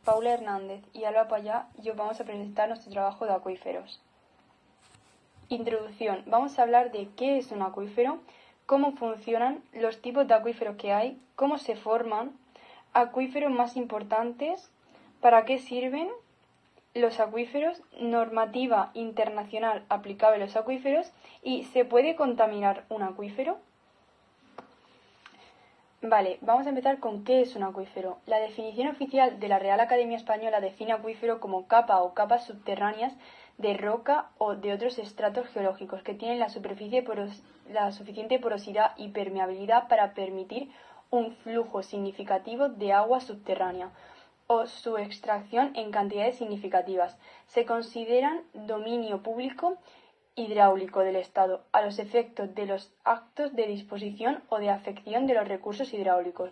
Paula Hernández y Alba Payá y os vamos a presentar nuestro trabajo de acuíferos. Introducción. Vamos a hablar de qué es un acuífero, cómo funcionan, los tipos de acuíferos que hay, cómo se forman, acuíferos más importantes, para qué sirven los acuíferos, normativa internacional aplicable a los acuíferos y ¿se puede contaminar un acuífero? Vale, vamos a empezar con qué es un acuífero. La definición oficial de la Real Academia Española define acuífero como capa o capas subterráneas de roca o de otros estratos geológicos que tienen la suficiente porosidad y permeabilidad para permitir un flujo significativo de agua subterránea o su extracción en cantidades significativas. Se consideran dominio público hidráulico del Estado, a los efectos de los actos de disposición o de afección de los recursos hidráulicos.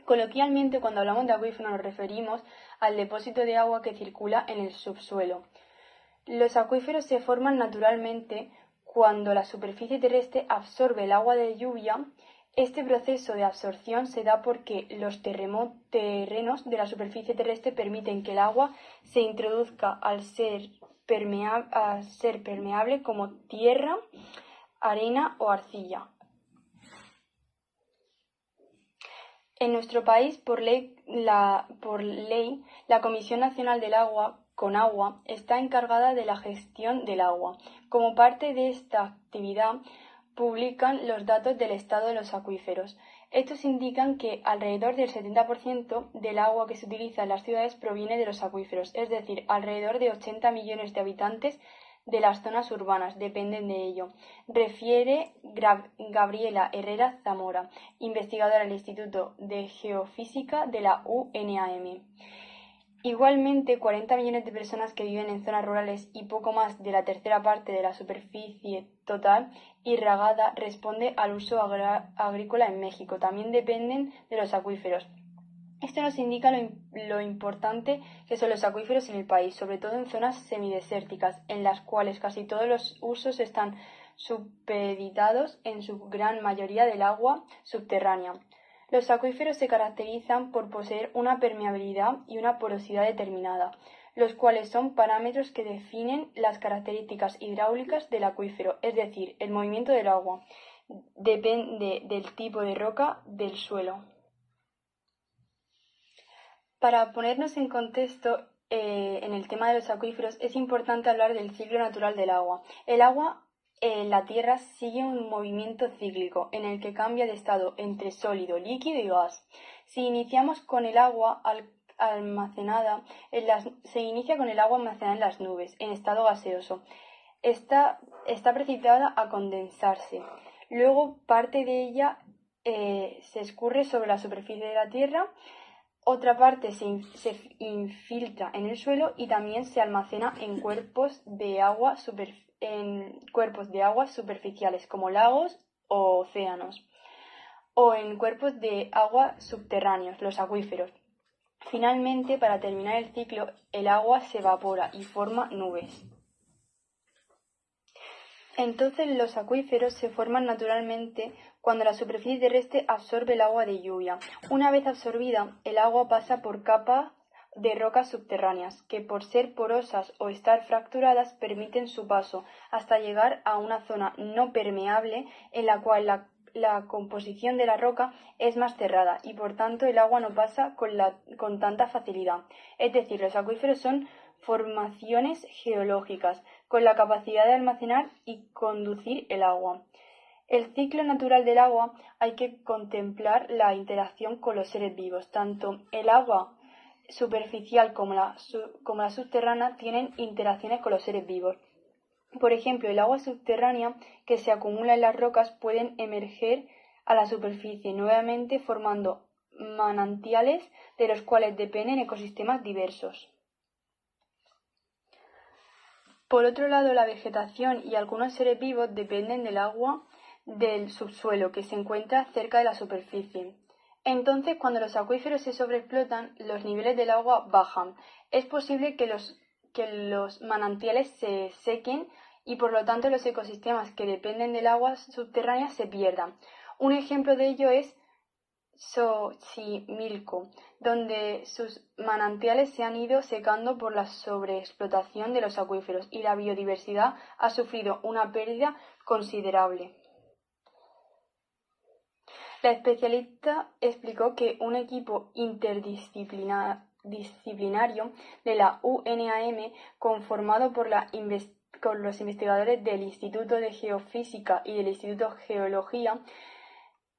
Coloquialmente, cuando hablamos de acuífero nos referimos al depósito de agua que circula en el subsuelo. Los acuíferos se forman naturalmente cuando la superficie terrestre absorbe el agua de lluvia. Este proceso de absorción se da porque los terrenos de la superficie terrestre permiten que el agua se introduzca al ser permeable como tierra, arena o arcilla. En nuestro país, por ley, la Comisión Nacional del Agua, Conagua, está encargada de la gestión del agua. Como parte de esta actividad, publican los datos del estado de los acuíferos. Estos indican que alrededor del 70% del agua que se utiliza en las ciudades proviene de los acuíferos, es decir, alrededor de 80 millones de habitantes de las zonas urbanas dependen de ello, refiere Gabriela Herrera Zamora, investigadora del Instituto de Geofísica de la UNAM. Igualmente, 40 millones de personas que viven en zonas rurales y poco más de la tercera parte de la superficie total irrigada responde al uso agrícola en México. También dependen de los acuíferos. Esto nos indica lo importante que son los acuíferos en el país, sobre todo en zonas semidesérticas, en las cuales casi todos los usos están supeditados en su gran mayoría del agua subterránea. Los acuíferos se caracterizan por poseer una permeabilidad y una porosidad determinada, los cuales son parámetros que definen las características hidráulicas del acuífero, es decir, el movimiento del agua. Depende del tipo de roca del suelo. Para ponernos en contexto en el tema de los acuíferos, es importante hablar del ciclo natural del agua. El agua en la Tierra sigue un movimiento cíclico en el que cambia de estado entre sólido, líquido y gas. Si iniciamos con el agua almacenada se inicia con el agua almacenada en las nubes, en estado gaseoso. Está precipitada a condensarse. Luego parte de ella se escurre sobre la superficie de la Tierra. Otra parte se infiltra en el suelo y también se almacena en cuerpos de agua superficiales como lagos o océanos, o en cuerpos de agua subterráneos, los acuíferos. Finalmente, para terminar el ciclo, el agua se evapora y forma nubes. Entonces los acuíferos se forman naturalmente cuando la superficie terrestre absorbe el agua de lluvia. Una vez absorbida, el agua pasa por capas de rocas subterráneas, que por ser porosas o estar fracturadas permiten su paso hasta llegar a una zona no permeable en la cual la composición de la roca es más cerrada y por tanto el agua no pasa con tanta facilidad. Es decir, los acuíferos son formaciones geológicas con la capacidad de almacenar y conducir el agua. El ciclo natural del agua hay que contemplar la interacción con los seres vivos. Tanto el agua superficial como la subterránea tienen interacciones con los seres vivos. Por ejemplo, el agua subterránea que se acumula en las rocas pueden emerger a la superficie nuevamente formando manantiales de los cuales dependen ecosistemas diversos. Por otro lado, la vegetación y algunos seres vivos dependen del agua del subsuelo que se encuentra cerca de la superficie. Entonces, cuando los acuíferos se sobreexplotan, los niveles del agua bajan. Es posible que los manantiales se sequen y por lo tanto los ecosistemas que dependen del agua subterránea se pierdan. Un ejemplo de ello es Xochimilco, donde sus manantiales se han ido secando por la sobreexplotación de los acuíferos y la biodiversidad ha sufrido una pérdida considerable. La especialista explicó que un equipo interdisciplinario de la UNAM, conformado por los investigadores del Instituto de Geofísica y del Instituto de Geología,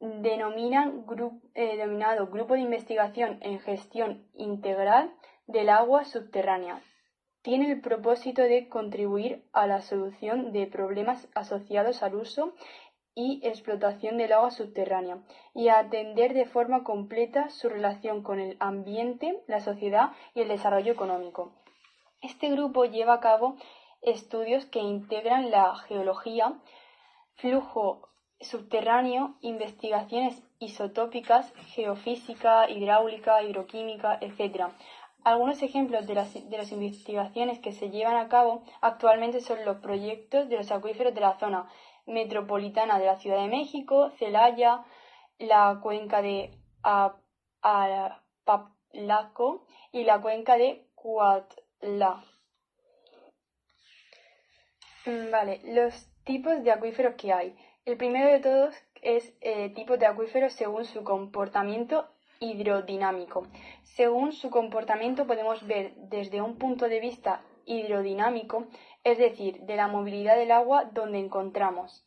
denominado Grupo de Investigación en Gestión Integral del Agua Subterránea, tiene el propósito de contribuir a la solución de problemas asociados al uso y explotación del agua subterránea y a atender de forma completa su relación con el ambiente, la sociedad y el desarrollo económico. Este grupo lleva a cabo estudios que integran la geología, flujo subterráneo, investigaciones isotópicas, geofísica, hidráulica, hidroquímica, etc. Algunos ejemplos de las investigaciones que se llevan a cabo actualmente son los proyectos de los acuíferos de la zona metropolitana de la Ciudad de México, Celaya, la cuenca de Apalaco y la cuenca de Cuautla. Vale, los tipos de acuíferos que hay. El primero de todos es tipos de acuíferos según su comportamiento hidrodinámico. Según su comportamiento podemos ver desde un punto de vista hidrodinámico, es decir, de la movilidad del agua donde encontramos.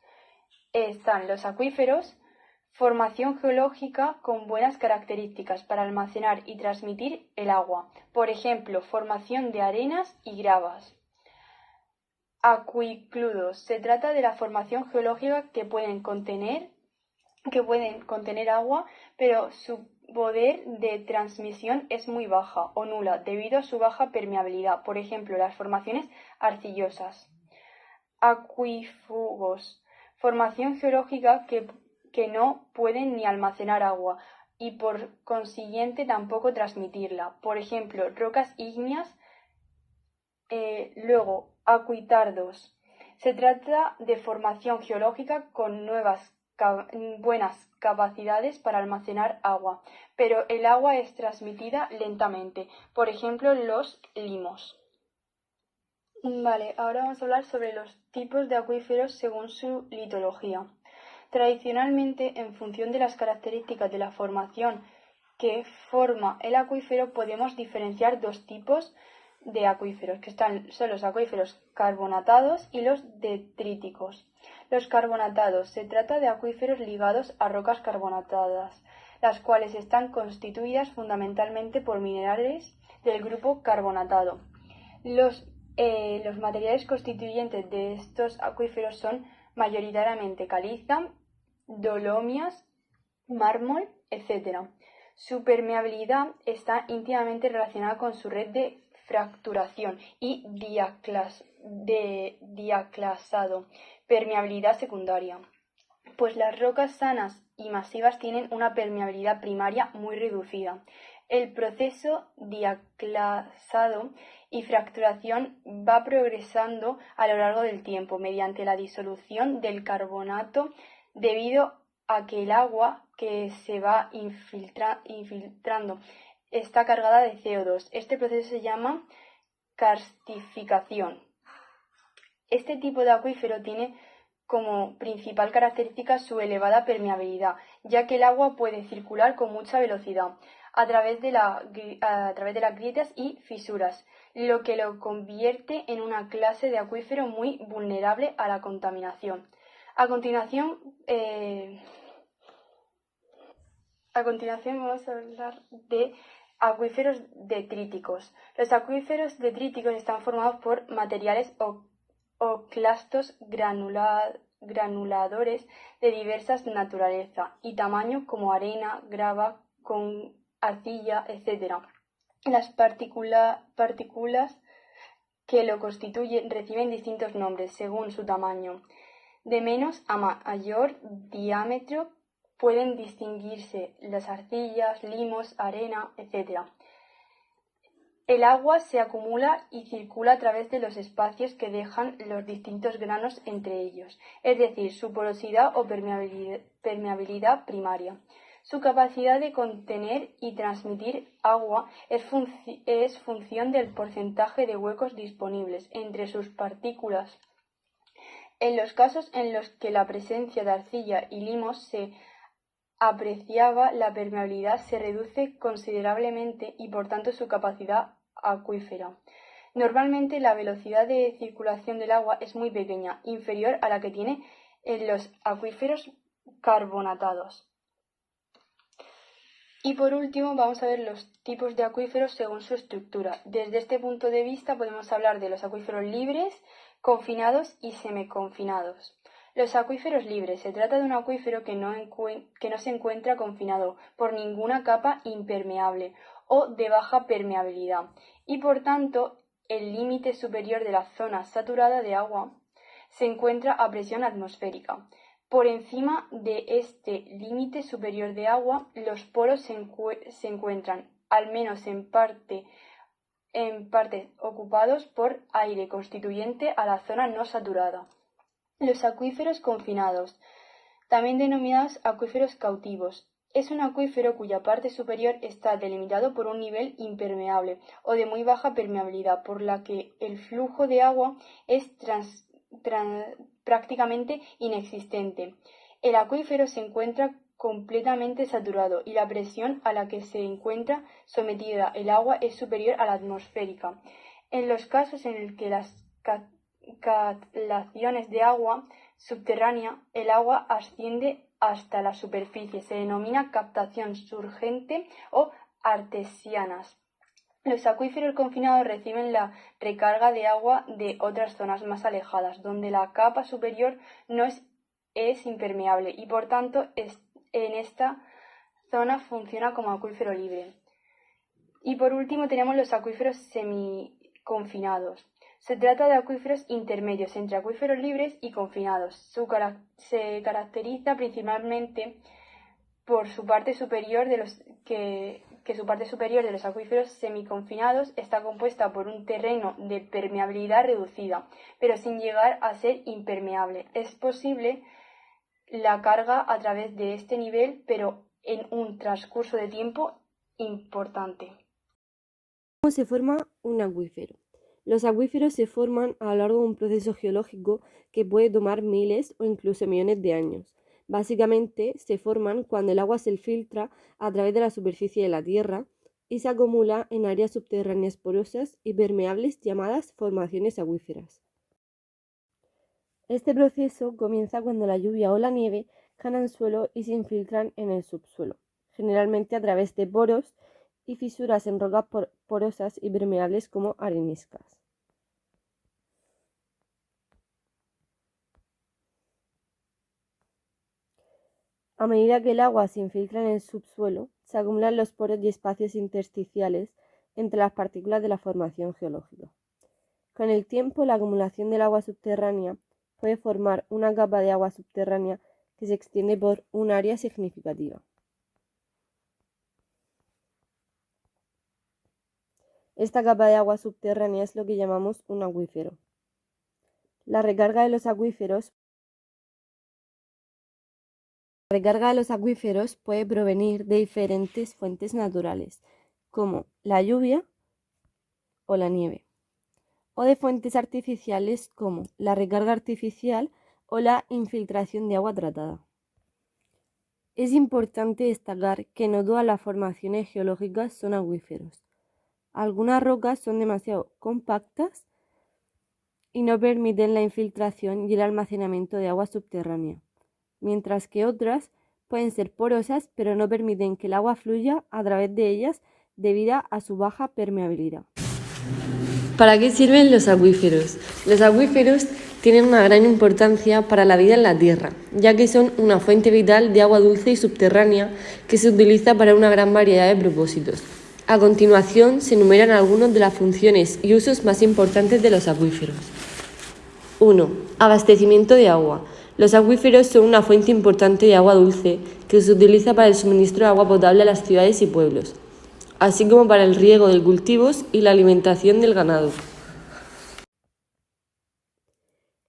Están los acuíferos, formación geológica con buenas características para almacenar y transmitir el agua. Por ejemplo, formación de arenas y gravas. Acuícludos. Se trata de la formación geológica que pueden contener agua, pero su poder de transmisión es muy baja o nula debido a su baja permeabilidad. Por ejemplo, las formaciones arcillosas. Acuífugos. Formación geológica que no pueden ni almacenar agua y por consiguiente tampoco transmitirla. Por ejemplo, rocas ígneas. Luego, acuitardos. Se trata de formación geológica con buenas capacidades para almacenar agua, pero el agua es transmitida lentamente, por ejemplo los limos. Vale, ahora vamos a hablar sobre los tipos de acuíferos según su litología. Tradicionalmente, en función de las características de la formación que forma el acuífero, podemos diferenciar dos tipos de acuíferos, que son los acuíferos carbonatados y los detríticos. Los carbonatados. Se trata de acuíferos ligados a rocas carbonatadas, las cuales están constituidas fundamentalmente por minerales del grupo carbonatado. Los materiales constituyentes de estos acuíferos son mayoritariamente caliza, dolomias, mármol, etc. Su permeabilidad está íntimamente relacionada con su red de fracturación y diaclasado, permeabilidad secundaria, pues las rocas sanas y masivas tienen una permeabilidad primaria muy reducida. El proceso diaclasado y fracturación va progresando a lo largo del tiempo mediante la disolución del carbonato debido a que el agua que se va infiltrando está cargada de CO2. Este proceso se llama karstificación. Este tipo de acuífero tiene como principal característica su elevada permeabilidad, ya que el agua puede circular con mucha velocidad a través de las grietas y fisuras, lo que lo convierte en una clase de acuífero muy vulnerable a la contaminación. A continuación vamos a hablar de acuíferos detríticos. Los acuíferos detríticos están formados por materiales oclastos granuladores de diversas naturaleza y tamaños como arena, grava, con arcilla, etc. Las partículas que lo constituyen reciben distintos nombres según su tamaño. De menos a mayor diámetro pueden distinguirse las arcillas, limos, arena, etc. El agua se acumula y circula a través de los espacios que dejan los distintos granos entre ellos, es decir, su porosidad o permeabilidad primaria. Su capacidad de contener y transmitir agua es función del porcentaje de huecos disponibles entre sus partículas. En los casos en los que la presencia de arcilla y limos se apreciaba, la permeabilidad se reduce considerablemente y por tanto su capacidad acuífera. Normalmente la velocidad de circulación del agua es muy pequeña, inferior a la que tiene en los acuíferos carbonatados. Y por último vamos a ver los tipos de acuíferos según su estructura. Desde este punto de vista podemos hablar de los acuíferos libres, confinados y semiconfinados. Los acuíferos libres. Se trata de un acuífero que no se encuentra confinado por ninguna capa impermeable o de baja permeabilidad y por tanto el límite superior de la zona saturada de agua se encuentra a presión atmosférica. Por encima de este límite superior de agua, los poros se encuentran, al menos en parte, ocupados por aire constituyente a la zona no saturada. Los acuíferos confinados, también denominados acuíferos cautivos, es un acuífero cuya parte superior está delimitado por un nivel impermeable o de muy baja permeabilidad, por la que el flujo de agua es prácticamente inexistente. El acuífero se encuentra completamente saturado y la presión a la que se encuentra sometida el agua es superior a la atmosférica. En los casos en los que las catlaciones de agua subterránea, el agua asciende hasta la superficie, se denomina captación surgente o artesianas. Los acuíferos confinados reciben la recarga de agua de otras zonas más alejadas, donde la capa superior no es impermeable y por tanto en esta zona funciona como acuífero libre. Y por último tenemos los acuíferos semiconfinados. Se trata de acuíferos intermedios entre acuíferos libres y confinados. Se caracteriza principalmente por su parte superior que su parte superior de los acuíferos semiconfinados está compuesta por un terreno de permeabilidad reducida, pero sin llegar a ser impermeable. Es posible la carga a través de este nivel, pero en un transcurso de tiempo importante. ¿Cómo se forma un acuífero? Los acuíferos se forman a lo largo de un proceso geológico que puede tomar miles o incluso millones de años. Básicamente se forman cuando el agua se filtra a través de la superficie de la Tierra y se acumula en áreas subterráneas porosas y permeables llamadas formaciones acuíferas. Este proceso comienza cuando la lluvia o la nieve caen al suelo y se infiltran en el subsuelo, generalmente a través de poros y fisuras en rocas porosas y permeables como areniscas. A medida que el agua se infiltra en el subsuelo, se acumulan los poros y espacios intersticiales entre las partículas de la formación geológica. Con el tiempo, la acumulación del agua subterránea puede formar una capa de agua subterránea que se extiende por un área significativa. Esta capa de agua subterránea es lo que llamamos un acuífero. La recarga de los acuíferos puede provenir de diferentes fuentes naturales, como la lluvia o la nieve, o de fuentes artificiales como la recarga artificial o la infiltración de agua tratada. Es importante destacar que no todas las formaciones geológicas son acuíferos. Algunas rocas son demasiado compactas y no permiten la infiltración y el almacenamiento de agua subterránea, mientras que otras pueden ser porosas pero no permiten que el agua fluya a través de ellas debido a su baja permeabilidad. ¿Para qué sirven los acuíferos? Los acuíferos tienen una gran importancia para la vida en la Tierra, ya que son una fuente vital de agua dulce y subterránea que se utiliza para una gran variedad de propósitos. A continuación se enumeran algunas de las funciones y usos más importantes de los acuíferos. 1. Abastecimiento de agua. Los acuíferos son una fuente importante de agua dulce que se utiliza para el suministro de agua potable a las ciudades y pueblos, así como para el riego de cultivos y la alimentación del ganado.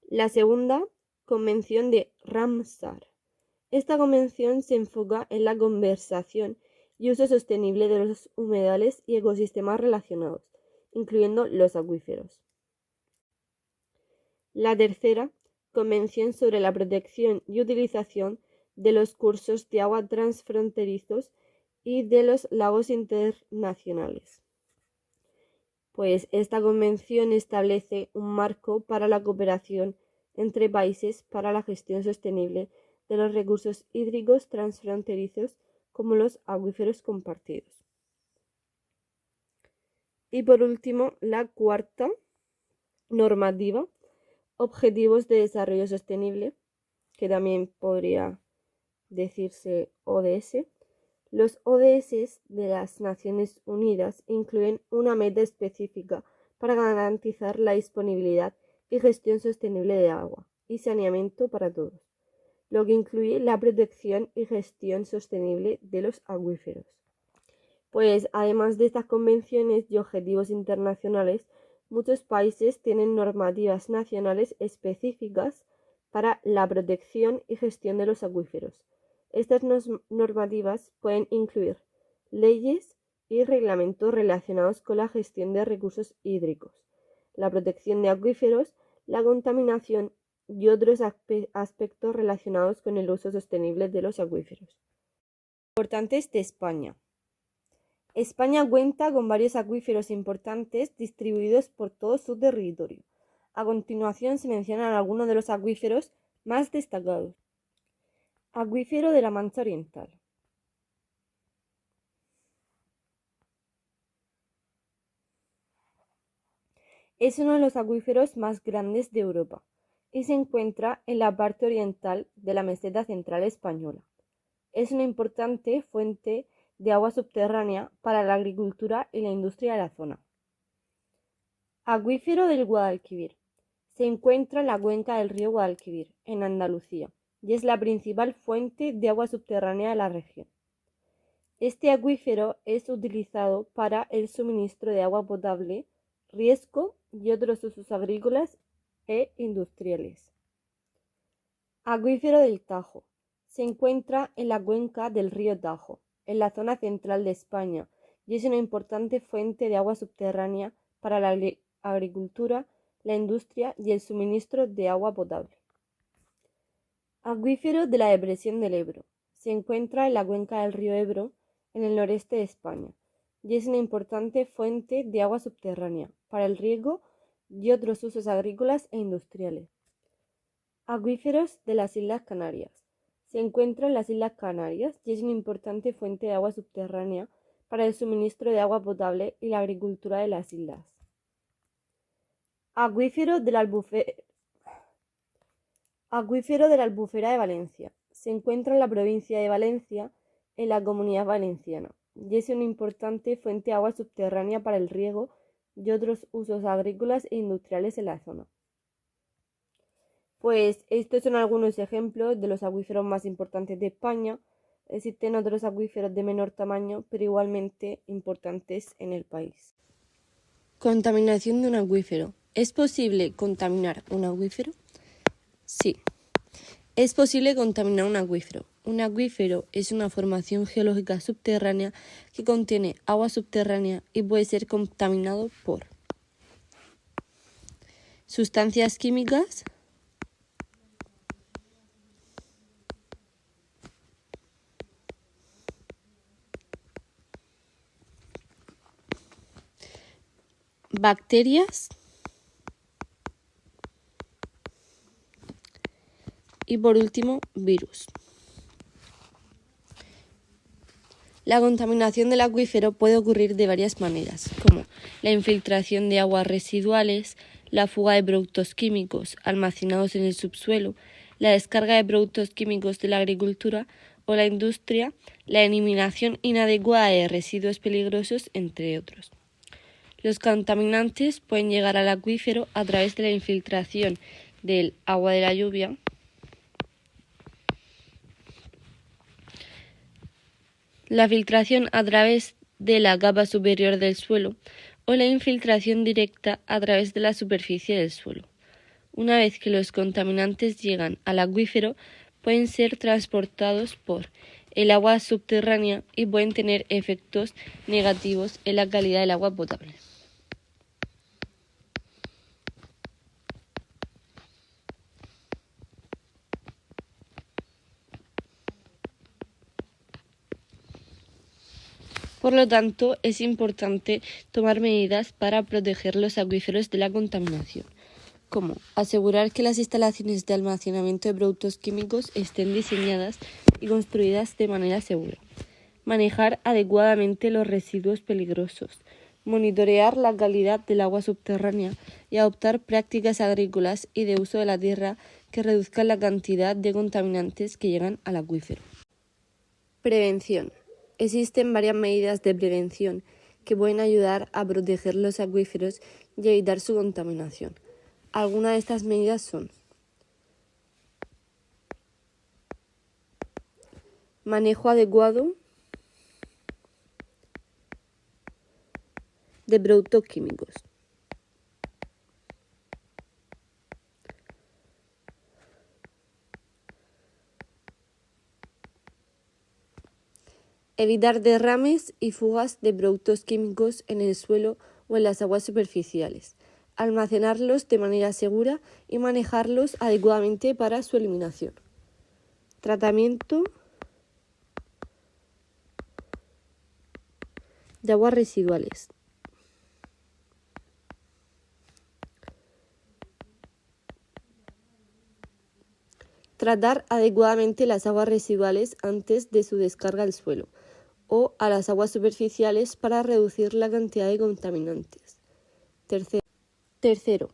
La segunda, Convención de Ramsar, Esta convención se enfoca en la conservación y uso sostenible de los humedales y ecosistemas relacionados, incluyendo los acuíferos. La tercera, Convención sobre la protección y utilización de los cursos de agua transfronterizos y de los lagos internacionales. Pues esta convención establece un marco para la cooperación entre países para la gestión sostenible de los recursos hídricos transfronterizos como los acuíferos compartidos. Y por último, la cuarta normativa, Objetivos de Desarrollo Sostenible, que también podría decirse ODS. Los ODS de las Naciones Unidas incluyen una meta específica para garantizar la disponibilidad y gestión sostenible de agua y saneamiento para todos, lo que incluye la protección y gestión sostenible de los acuíferos. Pues además de estas convenciones y objetivos internacionales, muchos países tienen normativas nacionales específicas para la protección y gestión de los acuíferos. Estas normativas pueden incluir leyes y reglamentos relacionados con la gestión de recursos hídricos, la protección de acuíferos, la contaminación y otros aspectos relacionados con el uso sostenible de los acuíferos. Importantes de España. España cuenta con varios acuíferos importantes distribuidos por todo su territorio. A continuación se mencionan algunos de los acuíferos más destacados. Acuífero de la Mancha Oriental. Es uno de los acuíferos más grandes de Europa y se encuentra en la parte oriental de la meseta central española. Es una importante fuente de agua subterránea para la agricultura y la industria de la zona. Acuífero del Guadalquivir. Se encuentra en la cuenca del río Guadalquivir, en Andalucía, y es la principal fuente de agua subterránea de la región. Este acuífero es utilizado para el suministro de agua potable, riesgo y otros usos agrícolas e industriales. Acuífero del Tajo. Se encuentra en la cuenca del río Tajo, en la zona central de España, y es una importante fuente de agua subterránea para la agricultura, la industria y el suministro de agua potable. Acuífero de la depresión del Ebro. Se encuentra en la cuenca del río Ebro, en el noreste de España, y es una importante fuente de agua subterránea para el riego y otros usos agrícolas e industriales. Acuíferos de las Islas Canarias. Se encuentra en las Islas Canarias y es una importante fuente de agua subterránea para el suministro de agua potable y la agricultura de las islas. Acuífero de la Albufera de Valencia. Se encuentra en la provincia de Valencia, en la Comunidad Valenciana, y es una importante fuente de agua subterránea para el riego y otros usos agrícolas e industriales en la zona. Pues estos son algunos ejemplos de los acuíferos más importantes de España. Existen otros acuíferos de menor tamaño, pero igualmente importantes en el país. Contaminación de un acuífero. ¿Es posible contaminar un acuífero? Sí, es posible contaminar un acuífero. Un acuífero es una formación geológica subterránea que contiene agua subterránea y puede ser contaminado por sustancias químicas, bacterias y por último virus. La contaminación del acuífero puede ocurrir de varias maneras, como la infiltración de aguas residuales, la fuga de productos químicos almacenados en el subsuelo, la descarga de productos químicos de la agricultura o la industria, la eliminación inadecuada de residuos peligrosos, entre otros. Los contaminantes pueden llegar al acuífero a través de la infiltración del agua de la lluvia, la filtración a través de la capa superior del suelo o la infiltración directa a través de la superficie del suelo. Una vez que los contaminantes llegan al acuífero, pueden ser transportados por el agua subterránea y pueden tener efectos negativos en la calidad del agua potable. Por lo tanto, es importante tomar medidas para proteger los acuíferos de la contaminación, como asegurar que las instalaciones de almacenamiento de productos químicos estén diseñadas y construidas de manera segura, manejar adecuadamente los residuos peligrosos, monitorear la calidad del agua subterránea y adoptar prácticas agrícolas y de uso de la tierra que reduzcan la cantidad de contaminantes que llegan al acuífero. Prevención. Existen varias medidas de prevención que pueden ayudar a proteger los acuíferos y evitar su contaminación. Algunas de estas medidas son: manejo adecuado de productos químicos, evitar derrames y fugas de productos químicos en el suelo o en las aguas superficiales, almacenarlos de manera segura y manejarlos adecuadamente para su eliminación. Tratamiento de aguas residuales. Tratar adecuadamente las aguas residuales antes de su descarga al suelo o a las aguas superficiales para reducir la cantidad de contaminantes. Tercero,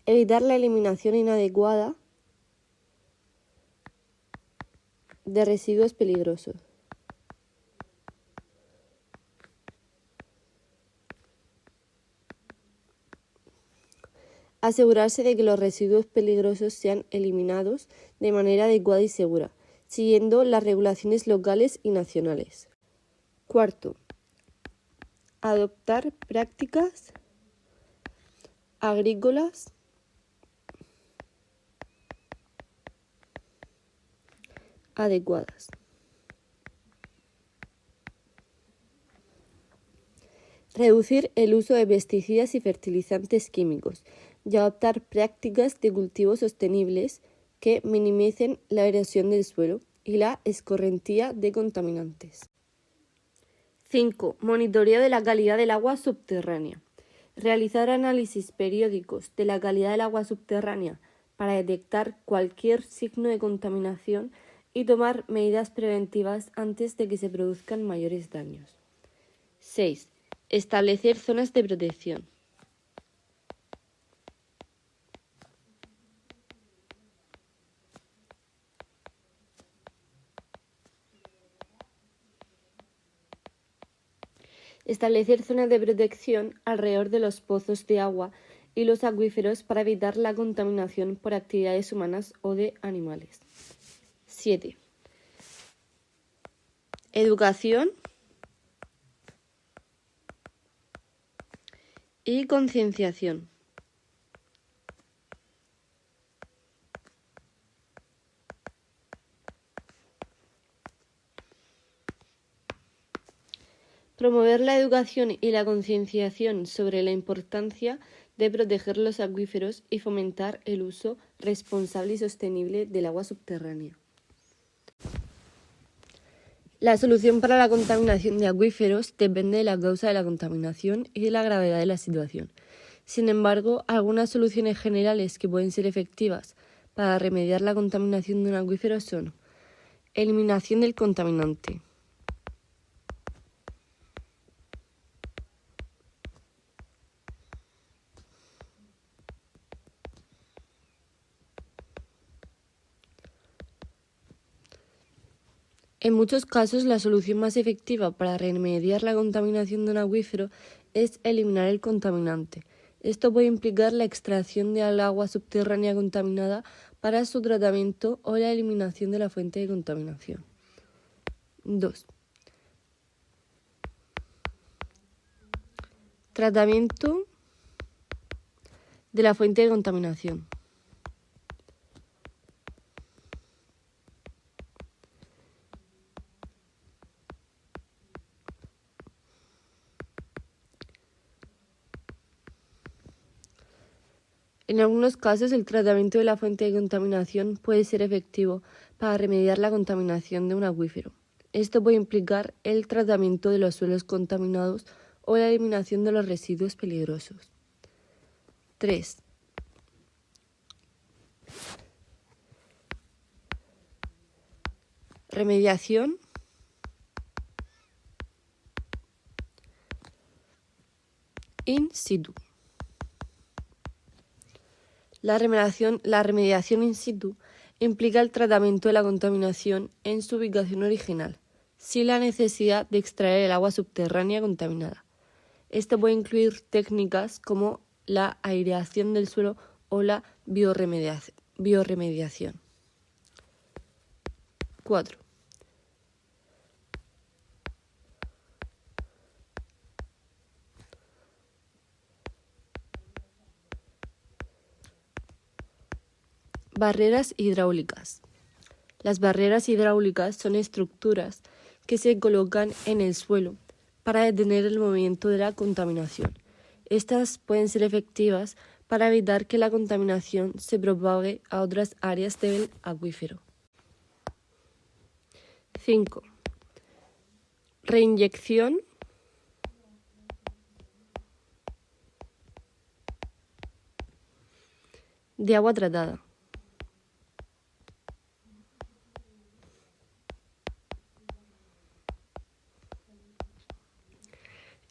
evitar la eliminación inadecuada de residuos peligrosos. Asegurarse de que los residuos peligrosos sean eliminados de manera adecuada y segura, siguiendo las regulaciones locales y nacionales. Cuarto, adoptar prácticas agrícolas adecuadas. Reducir el uso de pesticidas y fertilizantes químicos y adoptar prácticas de cultivo sostenibles que minimicen la erosión del suelo y la escorrentía de contaminantes. 5. Monitoreo de la calidad del agua subterránea. Realizar análisis periódicos de la calidad del agua subterránea para detectar cualquier signo de contaminación y tomar medidas preventivas antes de que se produzcan mayores daños. 6. Establecer zonas de protección. Establecer zonas de protección alrededor de los pozos de agua y los acuíferos para evitar la contaminación por actividades humanas o de animales. 7. Educación y concienciación. Promover la educación y la concienciación sobre la importancia de proteger los acuíferos y fomentar el uso responsable y sostenible del agua subterránea. La solución para la contaminación de acuíferos depende de la causa de la contaminación y de la gravedad de la situación. Sin embargo, algunas soluciones generales que pueden ser efectivas para remediar la contaminación de un acuífero son: eliminación del contaminante. En muchos casos, la solución más efectiva para remediar la contaminación de un acuífero es eliminar el contaminante. Esto puede implicar la extracción del agua subterránea contaminada para su tratamiento o la eliminación de la fuente de contaminación. 2. Tratamiento de la fuente de contaminación. En algunos casos, el tratamiento de la fuente de contaminación puede ser efectivo para remediar la contaminación de un acuífero. Esto puede implicar el tratamiento de los suelos contaminados o la eliminación de los residuos peligrosos. 3. Remediación in situ. La remediación in situ implica el tratamiento de la contaminación en su ubicación original, sin la necesidad de extraer el agua subterránea contaminada. Esto puede incluir técnicas como la aireación del suelo o la bioremediación. 4. Barreras hidráulicas. Las barreras hidráulicas son estructuras que se colocan en el suelo para detener el movimiento de la contaminación. Estas pueden ser efectivas para evitar que la contaminación se propague a otras áreas del acuífero. 5. Reinyección de agua tratada.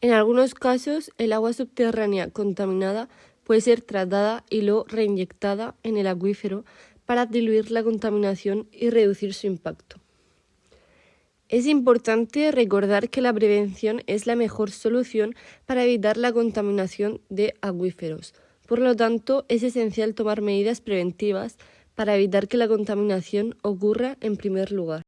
En algunos casos, el agua subterránea contaminada puede ser tratada y luego reinyectada en el acuífero para diluir la contaminación y reducir su impacto. Es importante recordar que la prevención es la mejor solución para evitar la contaminación de acuíferos. Por lo tanto, es esencial tomar medidas preventivas para evitar que la contaminación ocurra en primer lugar.